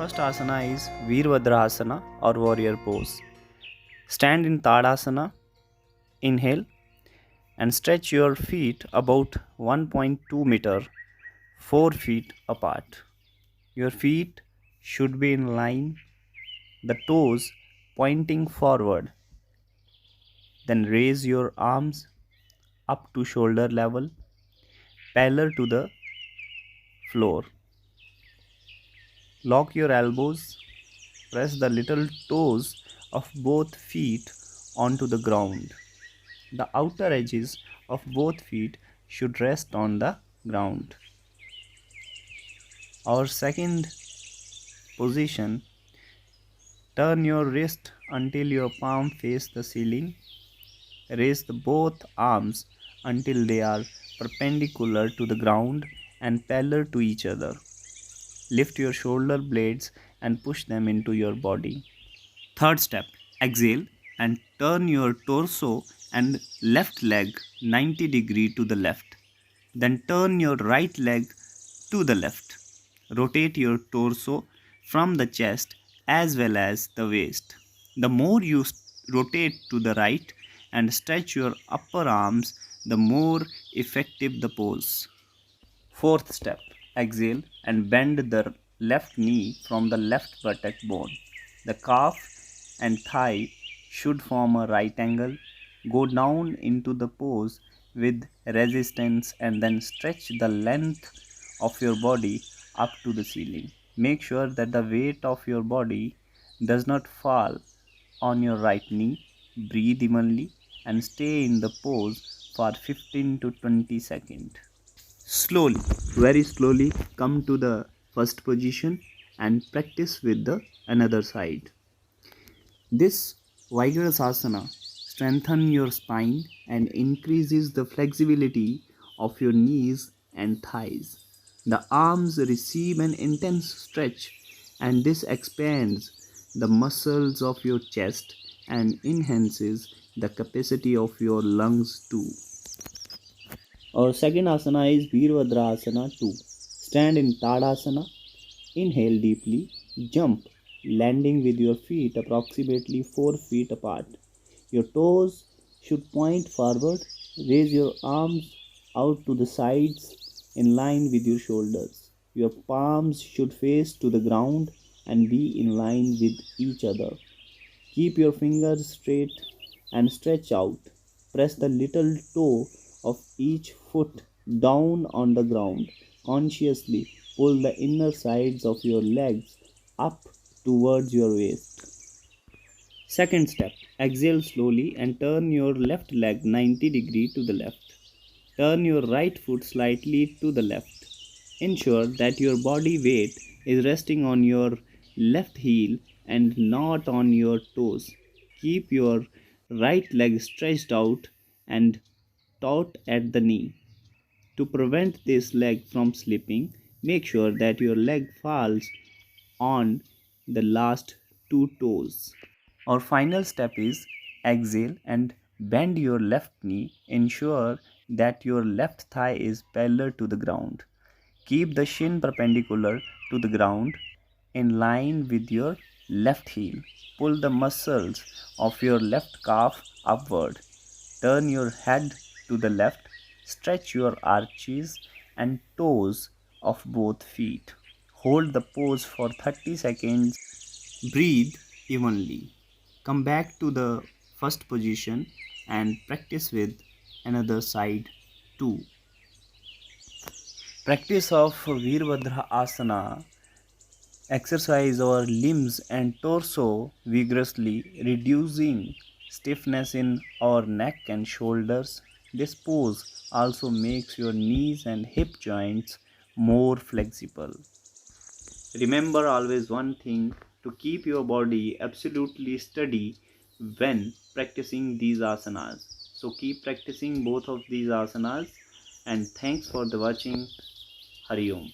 first asana is Virabhadrasana or warrior pose. Stand in Tadasana, inhale and stretch your feet about 1.2 meter, 4 feet apart. Your feet should be in line, the toes pointing forward. Then raise your arms up to shoulder level, parallel to the floor. Lock your elbows, press the little toes of both feet onto the ground. The outer edges of both feet should rest on the ground. Our second position, turn your wrist until your palm face the ceiling. Raise both arms until they are perpendicular to the ground and parallel to each other. Lift your shoulder blades and push them into your body. Third step, exhale and turn your torso and left leg 90° to the left. Then turn your right leg to the left. Rotate your torso from the chest as well as the waist. The more you rotate to the right and stretch your upper arms, the more effective the pose. Fourth step, exhale and bend the left knee from the left buttock bone. The calf and thigh should form a right angle. Go down into the pose with resistance and then stretch the length of your body up to the ceiling. Make sure that the weight of your body does not fall on your right knee. Breathe evenly and stay in the pose for 15 to 20 seconds. Slowly, very slowly come to the first position and practice with the another side. This vigorous asana strengthens your spine and increases the flexibility of your knees and thighs. The arms receive an intense stretch and this expands the muscles of your chest and enhances the capacity of your lungs too. Our second asana is Virabhadrasana 2. Stand in Tadasana, inhale deeply, jump, landing with your feet approximately 4 feet apart. Your toes should point forward. Raise your arms out to the sides in line with your shoulders. Your palms should face to the ground and be in line with each other. Keep your fingers straight and stretch out. Press the little toe of each foot down on the ground. Consciously pull the inner sides of your legs up towards your waist. Second step, exhale slowly and turn your left leg 90° to the left. Turn your right foot slightly to the left. Ensure that your body weight is resting on your left heel and not on your toes. Keep your right leg stretched out and taut at the knee. To prevent this leg from slipping, make sure that your leg falls on the last two toes. Our final step is exhale and bend your left knee. Ensure that your left thigh is parallel to the ground. Keep the shin perpendicular to the ground in line with your left heel. Pull the muscles of your left calf upward. Turn your head to the left. Stretch your arches and toes of both feet. Hold the pose for 30 seconds. Breathe evenly. Come back to the first position and practice with another side too. Practice of Virabhadra Asana exercise our limbs and torso vigorously, reducing stiffness in our neck and shoulders. This pose also makes your knees and hip joints more flexible. Remember always one thing, to keep your body absolutely steady when practicing these asanas. So keep practicing both of these asanas and thanks for the watching. Hari Om.